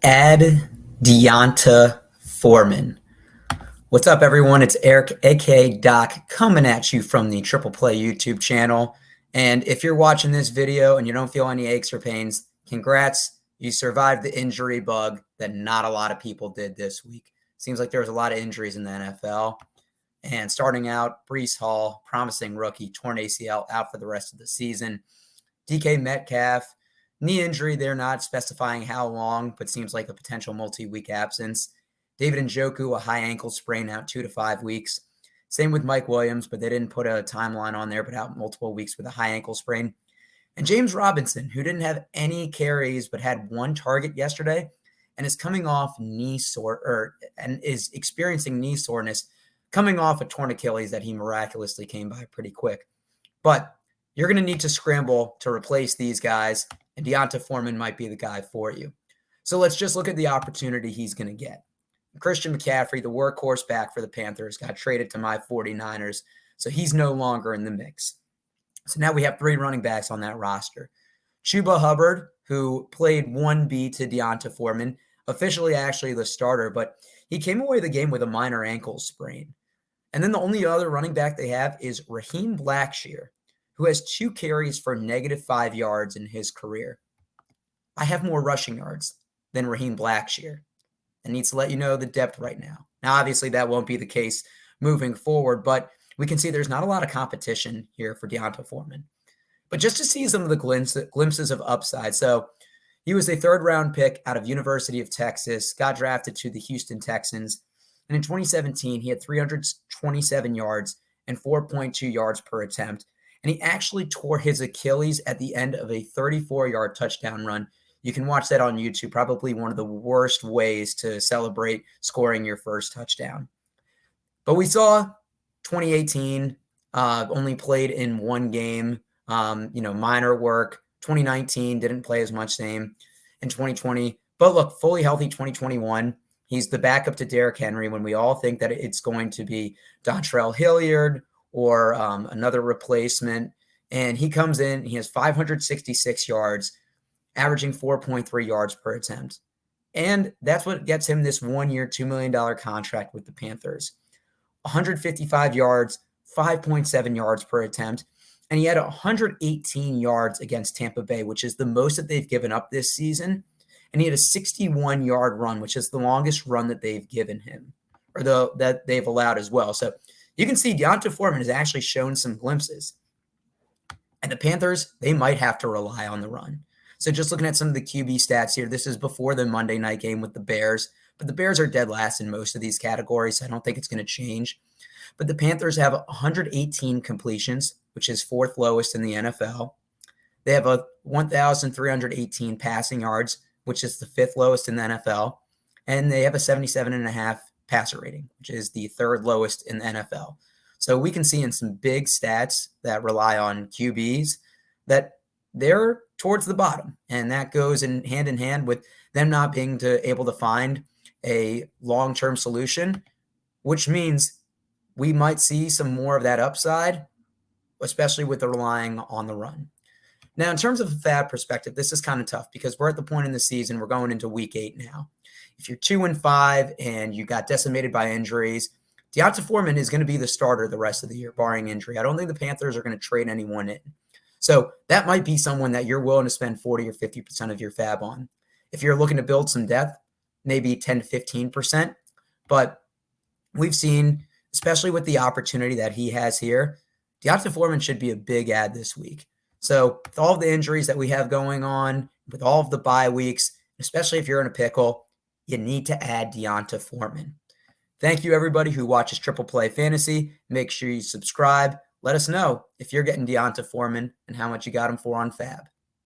Add D'Onta Foreman. What's up, everyone? It's Eric, aka Doc, coming at you from the Triple Play YouTube channel. And if you're watching this video and you don't feel any aches or pains, congrats. You survived the injury bug that not a lot of people did this week. Seems like there was a lot of injuries in the NFL. And starting out, Breece Hall, promising rookie, torn ACL, out for the rest of the season. DK Metcalf, knee injury, they're not specifying how long, but seems like a potential multi-week absence. David Njoku, a high ankle sprain, out 2 to 5 weeks. Same with Mike Williams, but they didn't put a timeline on there, but out multiple weeks with a high ankle sprain. And James Robinson, who didn't have any carries but had one target yesterday and is coming off and is experiencing knee soreness, coming off a torn Achilles that he miraculously came by pretty quick. But you're going to need to scramble to replace these guys, and D'Onta Foreman might be the guy for you. So let's just look at the opportunity he's going to get. Christian McCaffrey, the workhorse back for the Panthers, got traded to my 49ers, so he's no longer in the mix. So now we have 3 running backs on that roster. Chuba Hubbard, who played 1B to D'Onta Foreman, officially actually the starter, but he came away the game with a minor ankle sprain. And then the only other running back they have is Raheem Blackshear, who has 2 carries for -5 yards in his career. I have more rushing yards than Raheem Blackshear. I need to let you know the depth right now. Now, obviously, that won't be the case moving forward, but we can see there's not a lot of competition here for D'Onta Foreman. But just to see some of the glimpses of upside. So he was a 3rd-round pick out of University of Texas, got drafted to the Houston Texans. And in 2017, he had 327 yards and 4.2 yards per attempt. And he actually tore his Achilles at the end of a 34-yard touchdown run. You can watch that on YouTube, probably one of the worst ways to celebrate scoring your first touchdown. But we saw 2018 only played in 1 game, minor work. 2019 didn't play as much, same in 2020. But look, fully healthy 2021. He's the backup to Derrick Henry when we all think that it's going to be Dontrell Hilliard or another replacement. And he comes in, he has 566 yards, averaging 4.3 yards per attempt. And that's what gets him this 1-year, $2 million contract with the Panthers. 155 yards, 5.7 yards per attempt. And he had 118 yards against Tampa Bay, which is the most that they've given up this season. And he had a 61-yard run, which is the longest run that they've given him, or that they've allowed as well. So you can see D'Onta Foreman has actually shown some glimpses. And the Panthers, they might have to rely on the run. So just looking at some of the QB stats here, this is before the Monday night game with the Bears. But the Bears are dead last in most of these categories. So I don't think it's going to change. But the Panthers have 118 completions, which is 4th lowest in the NFL. They have a 1,318 passing yards, which is the 5th lowest in the NFL. And they have a 77.5 passer rating, which is the 3rd lowest in the NFL. So we can see in some big stats that rely on QBs that they're towards the bottom. And that goes hand in hand with them not being able to find a long-term solution, which means we might see some more of that upside, especially with the relying on the run. Now, in terms of a fab perspective, this is kind of tough because we're at the point in the season, we're going into week 8 now. If you're 2-5 and you got decimated by injuries, D'Onta Foreman is going to be the starter the rest of the year, barring injury. I don't think the Panthers are going to trade anyone in. So that might be someone that you're willing to spend 40 or 50% of your fab on. If you're looking to build some depth, maybe 10 to 15%. But we've seen, especially with the opportunity that he has here, D'Onta Foreman should be a big add this week. So with all of the injuries that we have going on, with all of the bye weeks, especially if you're in a pickle, you need to add D'Onta Foreman. Thank you, everybody who watches Triple Play Fantasy. Make sure you subscribe. Let us know if you're getting D'Onta Foreman and how much you got him for on Fab.